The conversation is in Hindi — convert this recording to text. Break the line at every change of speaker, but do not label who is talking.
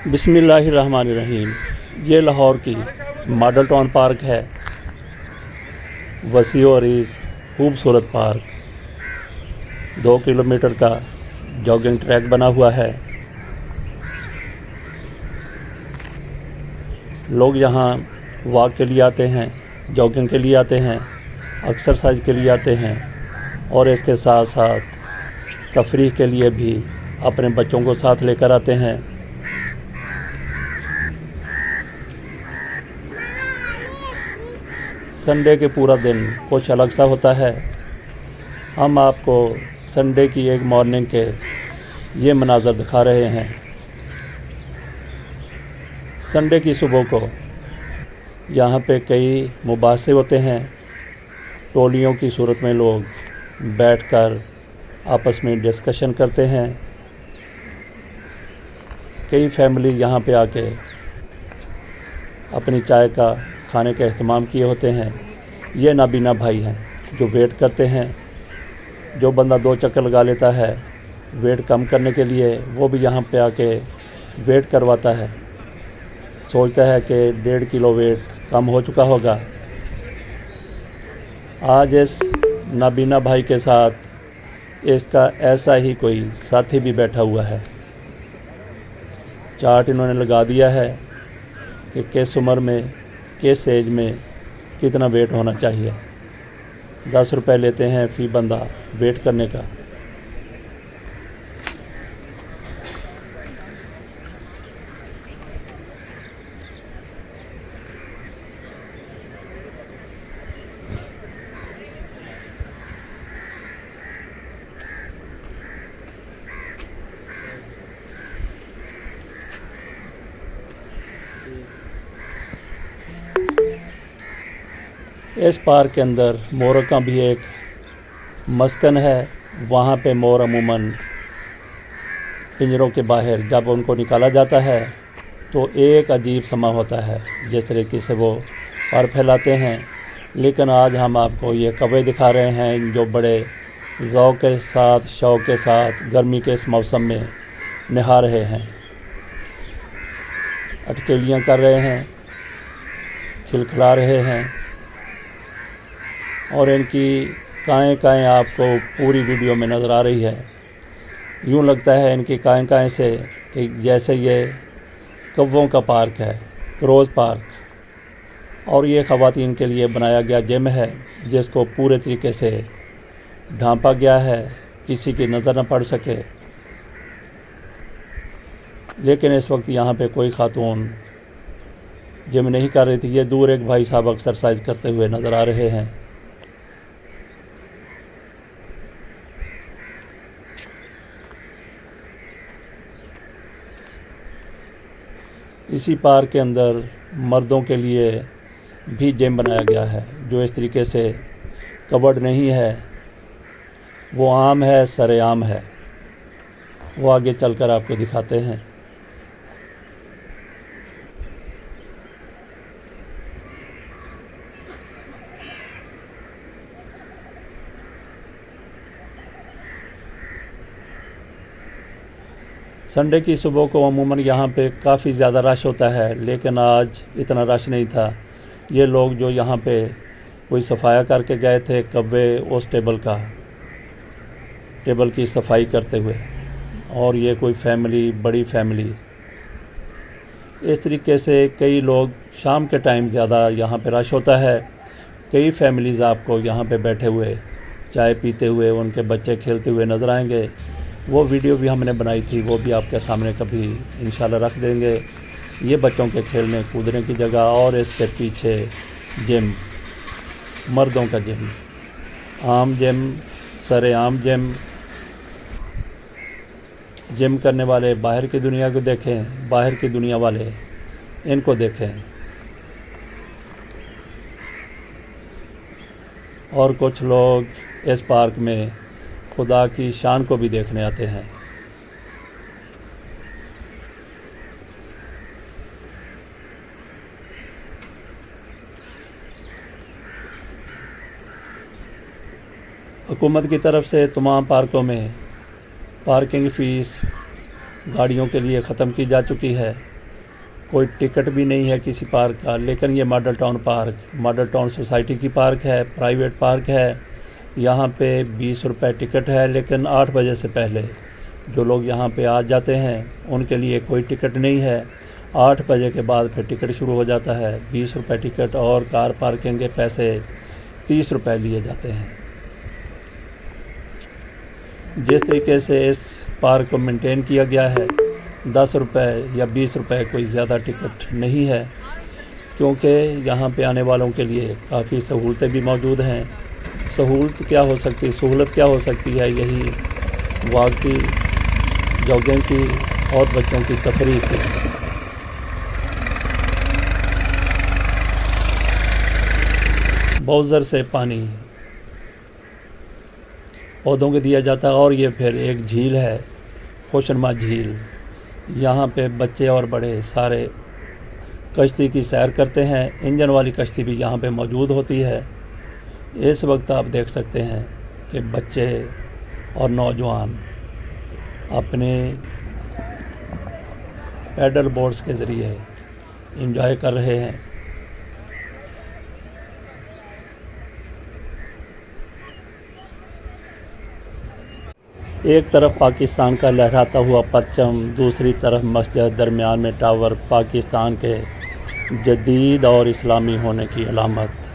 बिस्मिल्लाहिर्रहमानिर्रहीम। ये लाहौर की मॉडल टाउन पार्क है। वसी और अरीज़ खूबसूरत पार्क, 2 किलोमीटर का जॉगिंग ट्रैक बना हुआ है। लोग यहाँ वॉक के लिए आते हैं, जॉगिंग के लिए आते हैं, एक्सरसाइज के लिए आते हैं और इसके साथ साथ तफरीह के लिए भी अपने बच्चों को साथ लेकर आते हैं। संडे के पूरा दिन कुछ अलग सा होता है। हम आपको संडे की एक मॉर्निंग के ये मनाज़र दिखा रहे हैं। संडे की सुबह को यहाँ पे कई मुबासे होते हैं। टोलियों की सूरत में लोग बैठकर आपस में डिस्कशन करते हैं। कई फैमिली यहाँ पे आके अपनी चाय का खाने का एहतमाम किए होते हैं। ये नाबीना भाई हैं जो वेट करते हैं। जो बंदा 2 चक्कर लगा लेता है वेट कम करने के लिए, वो भी यहाँ पे आके वेट करवाता है। सोचता है कि 1.5 किलो वेट कम हो चुका होगा। आज इस नाबीना भाई के साथ इसका ऐसा ही कोई साथी भी बैठा हुआ है। चार्ट इन्होंने लगा दिया है कि किस उम्र में, किस एज में कितना वेट होना चाहिए। 10 रुपये लेते हैं फ़ी बंदा वेट करने का। इस पार्क के अंदर मोरों का भी एक मस्कन है। वहाँ पे मोर अमूमन पिंजरों के बाहर जब उनको निकाला जाता है तो एक अजीब समा होता है, जिस तरीके से वो पर फैलाते हैं। लेकिन आज हम आपको ये कौवे दिखा रहे हैं जो बड़े ज़ौक़ के साथ, शौक़ के साथ गर्मी के इस मौसम में नहा रहे हैं, अटकेलियाँ कर रहे हैं, खिलखिला रहे हैं। और इनकी काएँ आपको पूरी वीडियो में नज़र आ रही है। यूँ लगता है इनकी काएँ से कि जैसे ये कौवों का पार्क है, रोज़ पार्क। और ये ख़वातीन के लिए बनाया गया जिम है, जिसको पूरे तरीके से ढांपा गया है, किसी की नज़र न पड़ सके। लेकिन इस वक्त यहाँ पे कोई ख़ातून जिम नहीं कर रही थी। ये दूर एक भाई साहब एक्सरसाइज करते हुए नज़र आ रहे हैं। इसी पार्क के अंदर मर्दों के लिए भी जिम बनाया गया है, जो इस तरीके से कवर्ड नहीं है, वो आम है, सरेआम है। वो आगे चलकर आपको दिखाते हैं। संडे की सुबह को अमूमन यहाँ पे काफ़ी ज़्यादा रश होता है, लेकिन आज इतना रश नहीं था। ये लोग जो यहाँ पे कोई सफाया करके गए थे, कौवे उस टेबल की सफाई करते हुए। और ये कोई फैमिली, बड़ी फैमिली, इस तरीके से कई लोग शाम के टाइम ज़्यादा यहाँ पे रश होता है। कई फैमिलीज़ आपको यहाँ पे बैठे हुए चाय पीते हुए, उनके बच्चे खेलते हुए नज़र आएंगे। वो वीडियो भी हमने बनाई थी, वो भी आपके सामने कभी इंशाल्लाह रख देंगे। ये बच्चों के खेलने कूदने की जगह और इसके पीछे जिम, मर्दों का जिम, आम जिम, सरेआम जिम। जिम करने वाले बाहर की दुनिया को देखें, बाहर की दुनिया वाले इनको देखें। और कुछ लोग इस पार्क में खुदा की शान को भी देखने आते हैं। हुकूमत की तरफ से तमाम पार्कों में पार्किंग फ़ीस गाड़ियों के लिए ख़त्म की जा चुकी है। कोई टिकट भी नहीं है किसी पार्क का। लेकिन ये model town park model town society की पार्क है, प्राइवेट पार्क है। यहाँ पे 20 रुपये टिकट है, लेकिन 8 बजे से पहले जो लोग यहाँ पे आ जाते हैं उनके लिए कोई टिकट नहीं है। 8 बजे के बाद फिर टिकट शुरू हो जाता है। 20 रुपये टिकट और कार पार्किंग के पैसे 30 रुपये लिए जाते हैं। जिस तरीके से इस पार्क को मेंटेन किया गया है, 10 रुपये या 20 रुपये कोई ज़्यादा टिकट नहीं है, क्योंकि यहाँ पे आने वालों के लिए काफ़ी सहूलतें भी मौजूद हैं। सहूलत क्या हो सकती है, यही वॉक की, जॉगिंग की और बच्चों की तफरीह की। बाउज़र से पानी पौधों को दिया जाता है। और ये फिर एक झील है, खुशनुमा झील। यहाँ पे बच्चे और बड़े सारे कश्ती की सैर करते हैं। इंजन वाली कश्ती भी यहाँ पे मौजूद होती है। इस वक्त आप देख सकते हैं कि बच्चे और नौजवान अपने पैडल बोट्स के ज़रिए एंजॉय कर रहे हैं। एक तरफ पाकिस्तान का लहराता हुआ परचम, दूसरी तरफ मस्जिद, दरमियान में टावर, पाकिस्तान के जदीद और इस्लामी होने की अलामत।